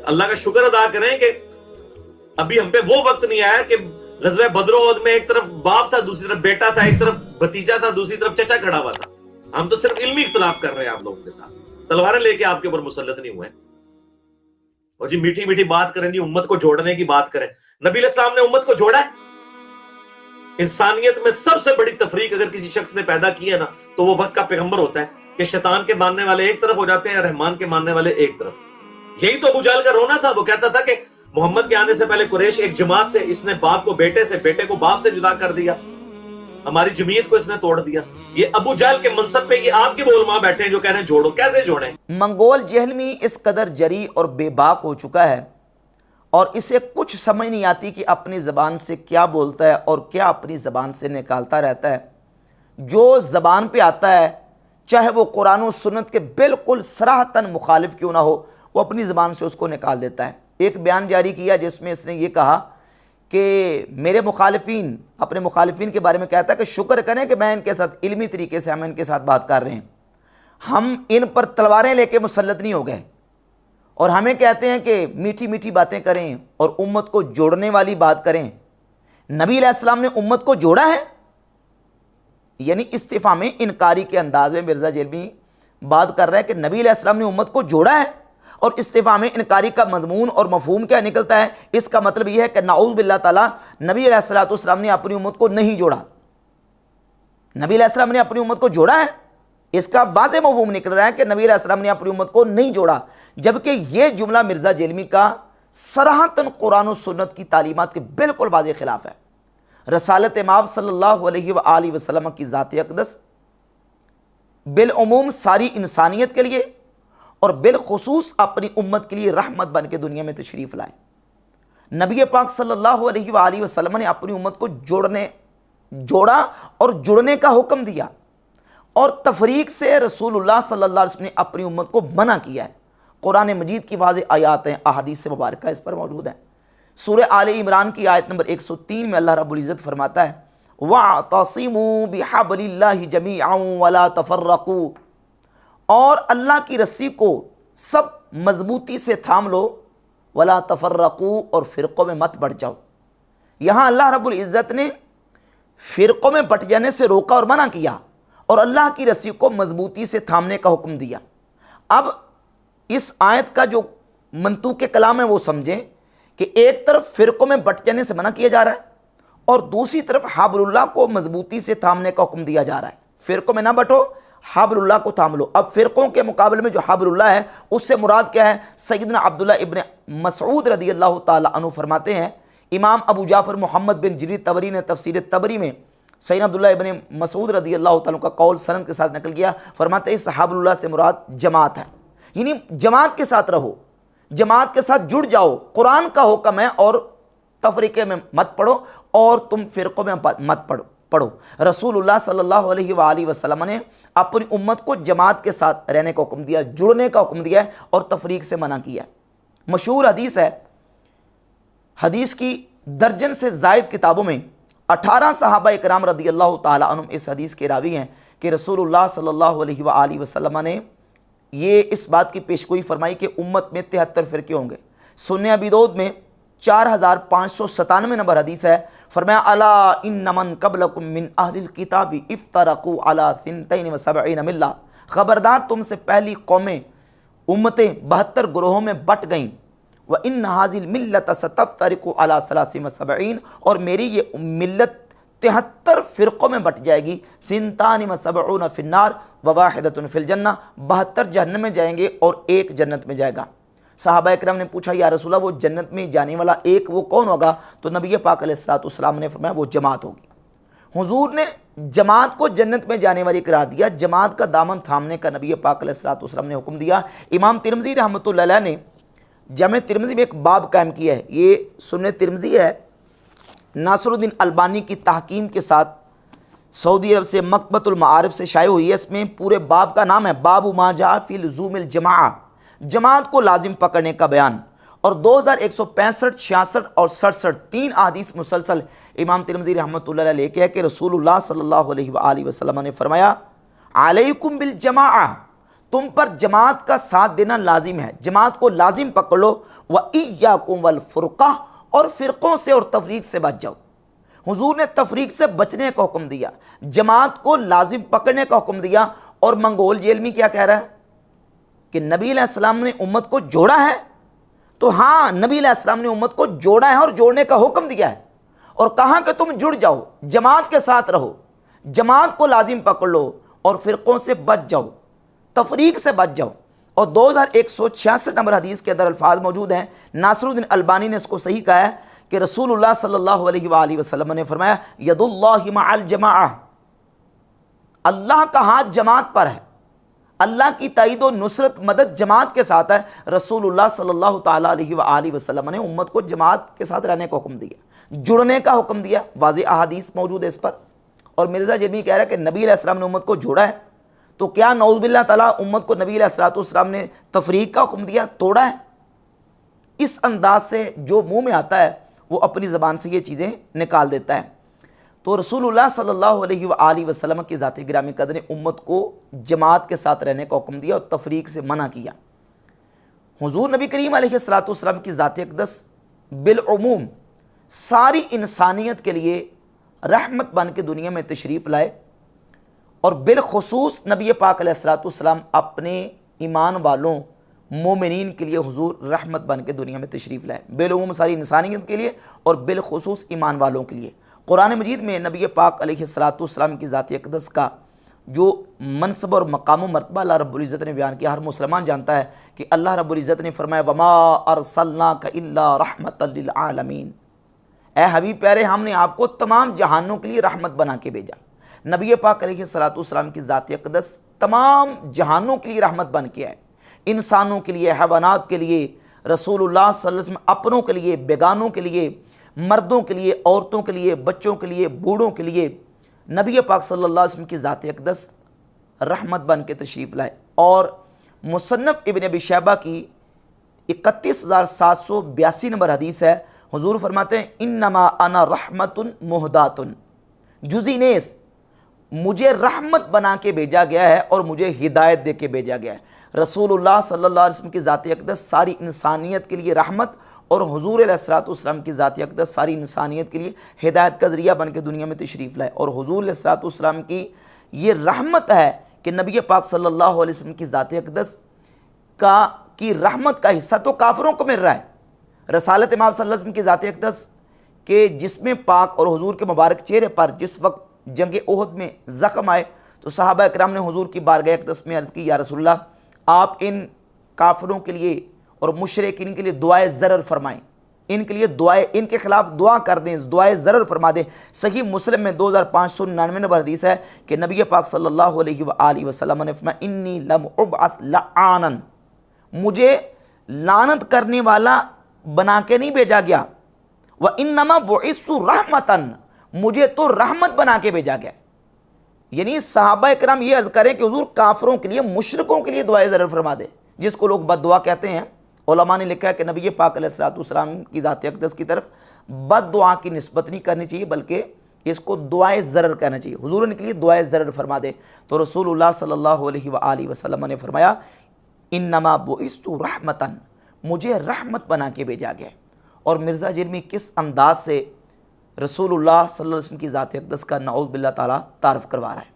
اللہ کا شکر ادا کریں کہ ابھی ہم پہ وہ وقت نہیں آیا کہ غزوہ بدر و احد میں ایک طرف باپ تھا، دوسری طرف بیٹا تھا، ایک طرف بھتیجا تھا، دوسری طرف چچا کھڑا ہوا تھا. ہم تو صرف علمی اختلاف کر رہے ہیں آپ لوگوں کے ساتھ، تلواریں لے کے آپ کے اوپر مسلط نہیں ہوئے. اور جی میٹھی میٹھی بات کریں، جی امت کو جوڑنے کی بات کریں. نبی علیہ السلام نے امت کو جوڑا ہے. انسانیت میں سب سے بڑی تفریق اگر کسی شخص نے پیدا کی ہے نا تو وہ وقت کا پیغمبر ہوتا ہے کہ شیطان کے ماننے والے ایک طرف ہو جاتے ہیں، رحمان کے ماننے والے ایک طرف. یہی تو ابو جہل کا رونا تھا. وہ کہتا تھا کہ محمد کے آنے سے پہلے قریش ایک جماعت تھے، اس نے باپ کو بیٹے سے، بیٹے کو باپ سے جدا کر دیا، ہماری جمعیت کو اس نے توڑ دیا. یہ ابو جہل کے منصب پہ یہ آپ کے وہ علماء بیٹھے ہیں جو کہہ رہے ہیں جوڑو. کیسے جوڑیں؟ منگول جہلمی اس قدر جری اور بے باک ہو چکا ہے اور اسے کچھ سمجھ نہیں آتی کہ اپنی زبان سے کیا بولتا ہے اور کیا اپنی زبان سے نکالتا رہتا ہے. جو زبان پہ آتا ہے چاہے وہ قرآن و سنت کے بالکل صراحتاً مخالف کیوں نہ ہو، وہ اپنی زبان سے اس کو نکال دیتا ہے. ایک بیان جاری کیا جس میں اس نے یہ کہا کہ میرے مخالفین، اپنے مخالفین کے بارے میں کہتا ہے کہ شکر کریں کہ میں ان کے ساتھ علمی طریقے سے ہم ان کے ساتھ بات کر رہے ہیں، ہم ان پر تلواریں لے کے مسلط نہیں ہو گئے. اور ہمیں کہتے ہیں کہ میٹھی میٹھی باتیں کریں اور امت کو جوڑنے والی بات کریں. نبی علیہ السلام نے امت کو جوڑا ہے؟ یعنی استفہام میں انکاری کے انداز میں مرزا جہلمی بات کر رہا ہے کہ نبی علیہ السلام نے امت کو جوڑا ہے، اور استفہام میں انکاری کا مضمون اور مفہوم کیا نکلتا ہے؟ اس کا مطلب یہ ہے کہ نعوذ باللہ تعالیٰ نبی علیہ السلام نے اپنی امت کو نہیں جوڑا. نبی علیہ السلام نے اپنی امت کو جوڑا ہے، اس کا واضح مفہوم نکل رہا ہے کہ نبی علیہ السلام نے اپنی امت کو نہیں جوڑا، جبکہ یہ جملہ مرزا جہلمی کا صراحتاً قرآن و سنت کی تعلیمات کے بالکل واضح خلاف ہے. رسالت مآب صلی اللہ علیہ وآلہ وسلم کی ذات اقدس بالعموم ساری انسانیت کے لیے اور بالخصوص اپنی امت کے لیے رحمت بن کے دنیا میں تشریف لائے. نبی پاک صلی اللہ علیہ وآلہ وسلم نے اپنی امت کو جوڑا اور جڑنے کا حکم دیا، اور تفریق سے رسول اللہ صلی اللہ علیہ وسلم نے اپنی امت کو منع کیا ہے. قرآن مجید کی واضح آیات ہیں، احادیث مبارکہ اس پر موجود ہیں. سورہ آل عمران کی آیت نمبر 103 میں اللہ رب العزت فرماتا ہے وَاعْتَصِمُوا بِحَبْلِ اللَّهِ جَمِيعًا وَلَا تَفَرَّقُوا، اور اللہ کی رسی کو سب مضبوطی سے تھام لو، وَلَا تَفَرَّقُوا، اور فرقوں میں مت بٹ جاؤ. یہاں اللہ رب العزت نے فرقوں میں بٹ جانے سے روکا اور منع کیا، اور اللہ کی رسی کو مضبوطی سے تھامنے کا حکم دیا. اب اس آیت کا جو منطوق کلام ہے وہ سمجھیں کہ ایک طرف فرقوں میں بٹ جانے سے منع کیا جا رہا ہے اور دوسری طرف حبل اللہ کو مضبوطی سے تھامنے کا حکم دیا جا رہا ہے. فرقوں میں نہ بٹو، حبل اللہ کو تھام لو. اب فرقوں کے مقابلے میں جو حبل اللہ ہے اس سے مراد کیا ہے؟ سیدنا عبداللہ ابن مسعود رضی اللہ تعالی عنہ فرماتے ہیں، امام ابو جعفر محمد بن جریر طبری نے تفسیر طبری میں سیدنا عبداللہ ابن مسعود رضی اللہ تعالیٰ کا قول سند کے ساتھ نقل کیا. فرماتے ہیں اس حبل اللہ سے مراد جماعت ہے، یعنی جماعت کے ساتھ رہو، جماعت کے ساتھ جڑ جاؤ. قرآن کا حکم ہے اور تفریقے میں مت پڑھو اور تم فرقوں میں مت پڑھو. رسول اللہ صلی اللہ علیہ وآلہ وسلم نے اپنی امت کو جماعت کے ساتھ رہنے کا حکم دیا، جڑنے کا حکم دیا ہے اور تفریق سے منع کیا ہے. مشہور حدیث ہے، حدیث کی درجن سے زائد کتابوں میں 18 صحابہ اکرام رضی اللہ تعالی عنہم اس حدیث کے راوی ہیں کہ رسول اللہ صلی اللہ علیہ وآلہ وسلم نے یہ اس بات کی پیشگوئی فرمائی کہ امت میں 73 فرقے ہوں گے. سنن ابی داؤد میں 4597 نمبر حدیث ہے، فرمایا الا ان من قبلکم من اہل الکتاب افترقوا علی 72 ملہ، خبردار تم سے پہلی قومیں امتیں 72 گروہوں میں بٹ گئیں. وَإِنَّ هَذِهِ الْمِلَّةَ سَتَفْتَرِقُ عَلَى 73 اور میری یہ ملت 73 فرقوں میں بٹ جائے گی. 72 فی النار وواحدۃ فی الجنہ، 72 جہنم میں جائیں گے اور ایک جنت میں جائے گا. صحابہ اکرام نے پوچھا یا رسول اللہ وہ جنت میں جانے والا ایک وہ کون ہوگا؟ تو نبی پاک علیہ السلام نے فرمایا وہ جماعت ہوگی. حضور نے جماعت کو جنت میں جانے والی قرار دیا، جماعت کا دامن تھامنے کا نبی پاک علیہ السلام نے حکم دیا. امام ترمذی رحمۃ اللہ علیہ نے جامع ترمذی میں ایک باب قائم کیا ہے، یہ سنن ترمذی ہے، ناصر الدین البانی کی تحقیم کے ساتھ سعودی عرب سے مکتبۃ المعارف سے شائع ہوئی ہے. اس میں پورے باب کا نام ہے باب ما جاء فی لزوم الجماعہ، جماعت کو لازم پکڑنے کا بیان. اور 2165، 66 اور 67 3 احادیث مسلسل امام ترمذی رحمۃ اللہ علیہ لے کے ہے کہ رسول اللہ صلی اللہ علیہ وآلہ وسلم نے فرمایا علیکم بالجماعہ، تم پر جماعت کا ساتھ دینا لازم ہے، جماعت کو لازم پکڑ لو، وَإِيَّاكُمْ وَالْفُرْقَةَ، اور فرقوں سے اور تفریق سے بچ جاؤ۔ حضور نے تفریق سے بچنے کا حکم دیا، جماعت کو لازم پکڑنے کا حکم دیا۔ اور منگول جیل میں کیا کہہ رہا ہے کہ نبی علیہ السلام نے امت کو جوڑا ہے، تو ہاں نبی علیہ السلام نے امت کو جوڑا ہے اور جوڑنے کا حکم دیا ہے، اور کہا کہ تم جڑ جاؤ، جماعت کے ساتھ رہو، جماعت کو لازم پکڑ لو اور فرقوں سے بچ جاؤ، تفریق سے بچ جاؤ۔ اور 2166 نمبر حدیث کے اندر الفاظ موجود ہیں، ناصر الدین البانی نے اس کو صحیح کہا ہے کہ رسول اللہ صلی اللہ علیہ وآلہ وسلم نے فرمایا ید اللہ مع الجماعہ، اللہ کا ہاتھ جماعت پر ہے، اللہ کی تائید و نصرت مدد جماعت کے ساتھ ہے۔ رسول اللہ صلی اللہ تعالیٰ علیہ وآلہ وسلم نے امت کو جماعت کے ساتھ رہنے کا حکم دیا، جڑنے کا حکم دیا، واضح احادیث موجود ہے اس پر۔ اور مرزا جرمی کہہ رہا ہے کہ نبی علیہ السلام نے امت کو جوڑا ہے، تو کیا نعوذ باللہ تعالیٰ امت کو نبی علیہ السلام نے تفریق کا حکم دیا، توڑا ہے؟ اس انداز سے جو منہ میں آتا ہے وہ اپنی زبان سے یہ چیزیں نکال دیتا ہے۔ تو رسول اللہ صلی اللہ علیہ وآلہ وسلم کی ذات گرامی قدر نے امت کو جماعت کے ساتھ رہنے کا حکم دیا اور تفریق سے منع کیا۔ حضور نبی کریم علیہ السلام کی ذات اقدس بالعموم ساری انسانیت کے لیے رحمت بن کے دنیا میں تشریف لائے، اور بالخصوص نبی پاک علیہ السلام اپنے ایمان والوں مومنین کے لیے حضور رحمت بن کے دنیا میں تشریف لائے، بالعموم ساری انسانیت کے لیے اور بالخصوص ایمان والوں کے لیے۔ قرآن مجید میں نبی پاک علیہ السلام کی ذات اقدس کا جو منصب اور مقام و مرتبہ اللہ رب العزت نے بیان کیا، ہر مسلمان جانتا ہے کہ اللہ رب العزت نے فرمایا وما ارسلناک الا رحمۃ للعالمین، اے حبیب پیارے ہم نے آپ کو تمام جہانوں کے لیے رحمت بنا کے بھیجا۔ نبی پاک علیہ السلام کی ذات اقدس تمام جہانوں کے لیے رحمت بن کے آئے، انسانوں کے لیے، حیوانات کے لیے، رسول اللہ صلی اللہ علیہ وسلم اپنوں کے لیے، بیگانوں کے لیے، مردوں کے لیے، عورتوں کے لیے، بچوں کے لیے، بوڑھوں کے لیے، نبی پاک صلی اللہ علیہ وسلم کی ذات اقدس رحمت بن کے تشریف لائے۔ اور مصنف ابن ابی شیبہ کی 31782 نمبر حدیث ہے، حضور فرماتے ہیں انما انا رحمت مہدات، جزی نیز مجھے رحمت بنا کے بھیجا گیا ہے اور مجھے ہدایت دے کے بھیجا گیا ہے۔ رسول اللہ صلی اللہ علیہ وسلم کی ذات اقدس ساری انسانیت کے لیے رحمت، اور حضور علیہ السلام کی ذات اقدس ساری انسانیت کے لیے ہدایت کا ذریعہ بن کے دنیا میں تشریف لائے۔ اور حضور علیہ السلام کی یہ رحمت ہے کہ نبی پاک صلی اللہ علیہ وسلم کی ذات اقدس کی رحمت کا حصہ تو کافروں کو مل رہا ہے۔ رسالت امام صلی اللہ علیہ وسلم کی ذات اقدس کے جسم پاک اور حضور کے مبارک چہرے پر جس وقت جنگ احد میں زخم آئے تو صحابہ اکرام نے حضور کی بارگاہ اقدس میں عرض کی یا رسول اللہ آپ ان کافروں کے لیے اور مشرکین کے لیے دعائے ضرر فرمائیں، ان کے لیے ان کے خلاف دعا کر دیں، دعائے ضرر فرما دیں۔ صحیح مسلم میں 2599 نمبر حدیث ہے کہ نبی پاک صلی اللہ علیہ وآلہ وسلم نے فرمایا انی لم ابعث لعانا، مجھے لعنت کرنے والا بنا کے نہیں بھیجا گیا، وانما بعثت رحمتا، مجھے تو رحمت بنا کے بھیجا گیا۔ یعنی صحابہ اکرام یہ عرض کریں کہ حضور کافروں کے لیے، مشرکوں کے لیے دعائے ضرر فرما دے، جس کو لوگ بد دعا کہتے ہیں۔ علماء نے لکھا ہے کہ نبی پاک علیہ السلام کی ذات اقدس کی طرف بد دعا کی نسبت نہیں کرنی چاہیے، بلکہ اس کو دعائے ضرر کہنا چاہیے، حضور نے کے لیے دعائے ضرر فرما دے۔ تو رسول اللہ صلی اللہ علیہ وآلہ وسلم نے فرمایا انما بعثت رحمتا، مجھے رحمت بنا کے بھیجا گیا۔ اور مرزا جرمی کس انداز سے رسول اللہ صلی اللہ علیہ وسلم کی ذات اقدس کا نعوذ باللہ تعالیٰ تعارف کروا رہا ہے۔